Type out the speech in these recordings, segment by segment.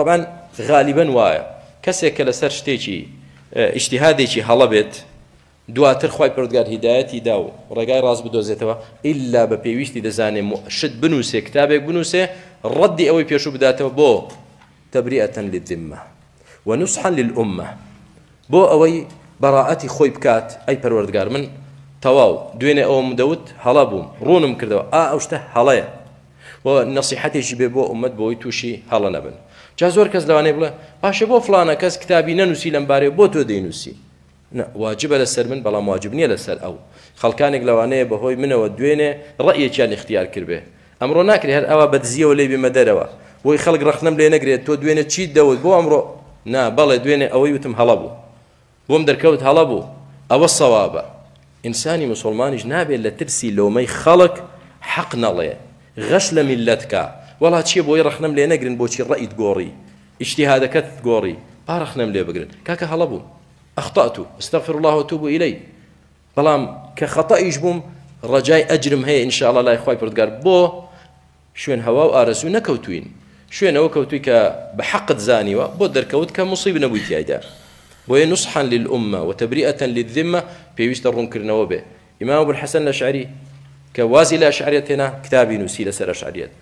طبعا غالبا وايا كسێک لەسەر شتێکی ئیجتیهادێکی هەڵە بێت دواتر خوای پەروەردگار هیدایەتی دا و ڕێگای ڕاست بدۆزێتەوە ئیلا بە پێویستی دەزانێ شت بنووسێ کتابێک بنووسێ ڕەدی ئەوەی پێشوو بداتەوە بۆ تەبریئەةً للذمة ونصحا للأمة بۆ ئەوەی بەڕائەتی خۆی بکات ئەی پەروەردگار من تەواو دوێنێ ئەوەم دەوت هەڵە بووم ڕوونم کردەوە ئەو شتە هەڵەیە و نەسیحەتێکی بێ بۆ ئومەت بۆی تووشی هەڵە نەبن جا زۆر کەس لەوانەیە بڵێ باشە بۆ فڵانە کەس کتابی نەنووسی لەم بارەیە بۆ تۆ دەینووسی واجبە لەسەر من بەڵام واجب نییە لەسەر ئەو خەڵکانێک لەوانەیە بەهۆی منەوە دوێنێ ڕەئیەکیان اختیار کردبێ ئەمڕۆ ناکرێت هەر ئەوە بەدزیەوە لێ بێمە دەرەوە بۆی خەڵک ڕەخنەم لێ نەگرێت تۆ دوێنێ چیت دەوت بۆ ئەمڕۆ نا بەڵێ دوێنێ ئەوەی وتم هەڵە بوو بۆم دەرکەوت هەڵە بوو ئەوە سەوابە ئینسانی مسلمانیش نابێت لە ترسی لۆمەی خەڵک حەق نەڵێ غەش لە میلەتکە وەڵا چییە بۆی ڕەخنەم لێ نەگرن بۆچی ڕەئیت گۆڕی ئیجتیهادەکەت گۆڕی با ڕەخنەم لێ بگرن کاکە هەڵە بووم أخطأت استغفر الله وأتوب إليه بەڵام کە خەتەئیش بووم ڕەجای ئەجرم هەیە ئینشاء الله لای خوای پەروەردگار بۆ شوێن هەوا و ئارەزوو نەکەوتوین شوێنەوە کەوتووی کە بە حەقت زانیوە بۆ دەرکەوت کە مصیب نەبووی تیایدا بۆیە نصحا للأمة وتبرئة للذمة پێویستە ڕوونکردنەوە بێ ئیمام أبو الحسن الأشعري کە وازی لە ئەشعریەت هێنا کتابی نووسی لەسەر ئەشعریەت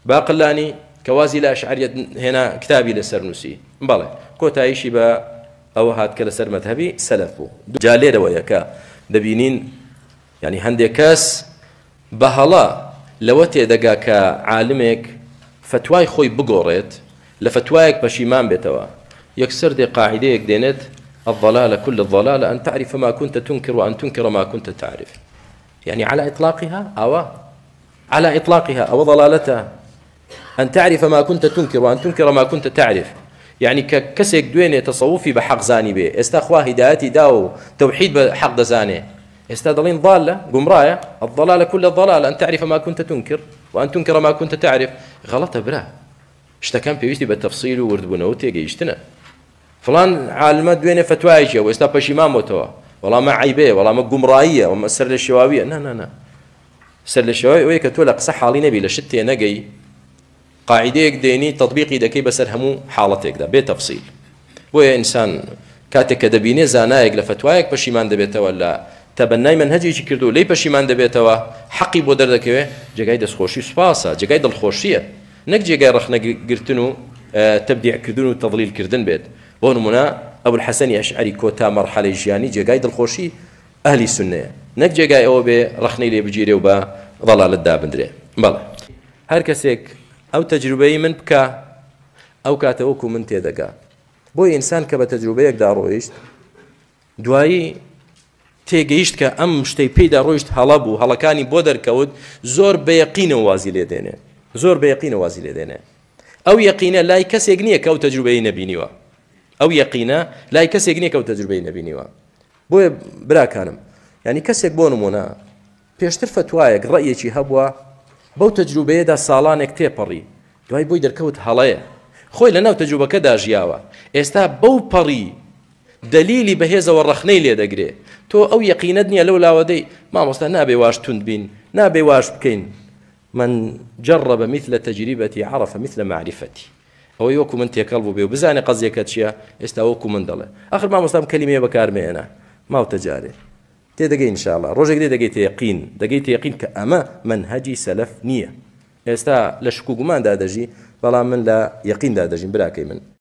باقلانی کە وازی لە ئەشعریەت هێنا کتابی لەسەر نووسی بەڵێ کۆتاییشی بە ئەوە هات کە لەسەر مەذهبی سەلەف بوو جا لێرەوەیە کە دەبینین یعنی هەندێک کەس بە هەڵە لەوە تێدەگا کە عالمێک فتوای خۆی بگۆڕێت لە فتوایەک پەشیمان بێتەوە یەکسەر دێ قاعدەیەک دێنێت الضلال كل الضلال أن تعرف ما كنت تنكر وأن تنكر ما كنت تعرف يعني على إطلاقها أو على إطلاقها أو ضلالتها أن تعرف ما كنت تنكر وأن تنكر ما كنت تعرف يعني كسيك دويني تصوفي بحق زاني به استخوا هدايتي داو توحيد بحق دزاني استدلين ضالة قمراية الضلال كل الضلال أن تعرف ما كنت تنكر وأن تنكر ما كنت تعرف غلط برا اشتكم بيوستي بالتفصيل ورد بنوتي جيشتنا فلان عالم دويني فتوايجي واستا بشيمان متوا والله ما عيبه والله ما قمراية وما سر الشواوية نا سر الشواوية ويكتو لك صح علي نبي لشتي نجي قاعدەیەک دێنی تطبیقی دەکەی بەسەر هەموو حاڵەتێکدا بێتەفسیل بۆیە ئینسان کاتێک کە دەبینێ زانایەک لە فتوایەک پەشیمان دەبێتەوە لە تەبەنای منهەجێکی کردو لی پەشیمان دەبێتەوە حەقی بۆ دەردەکەوێ جێگای دەستخۆشی سوپاسە جێگای دڵخۆشیە نەک جێگای ڕەخنەگرتن و تەبدیعکردن و تەضلیلکردن بێت بۆ نمونە ئەبو الحەسەنی ئەشعەری کۆتا مەرحەلەی ژیانی جێگای دڵخۆشی ئەهلی سوننەیە نەک جێگای ئەوە بێ ڕەخنەی لێ بگیرێ و بە ضەلالەت دابدرێ بەڵێ هەر کەسێک ئەو تەجروبەی من بکە ئەو کاتە وەکو من تێدەگا بۆی ئینسان کە بە تەجروبەیەکدا ڕۆیشت دوایی تێگەیشت کە ئەم شتەی پێیدا ڕۆیشت هەڵە بوو هەڵەکانی بۆ دەرکەوت زۆر بەیەقینەوە وازی لێ دێنێ زۆر بەیەقینەوە وازی لێ دێنێ ئەو یەقینە لای کەسێک نییە کە ئەو تەجروبەی نەبینیوە ئەو یەقینە لای کەسێک نییە کە ئەو تەجروبەی نەبینیوە بۆیە براکانم یعنی کەسێک بۆ نمونە پێشتر فتوایەک ڕەئیەکی هەبووە بەو تەجروبەیەدا ساڵانێک تێپەڕی دوای بۆی دەرکەوت هەڵەیە خۆی لەناو تەجروبەکەدا ژیاوە ئێستا بەو پەڕی دلیلی بەهێزەوە ڕەخنەی لێ دەگرێ تۆ ئەو یەقینەت نییە لەو لاوەدەی مامۆستا نابێ واش توند بین نابێ واش بکەین من جرب مثل تجربتي عرف مثل معرفتي ئەوەی وەکو من تێکەڵ بوو بێ و بزانێ قەزیەکە چییە ئێستا وەکو من دەڵێ ئاخر مامۆستام کەلیمەیە بەکارمێنە ماوتە جارێ تێدەگەی ئینشاءالله ڕۆژێک دەگەیتە یەقین دەگەیتە یەقین کە ئەمە منهەجی سەلەف نییە ئێستا لە شک و گوماندا دەژی بەڵام من لە یەقیندا دەژین براکەی من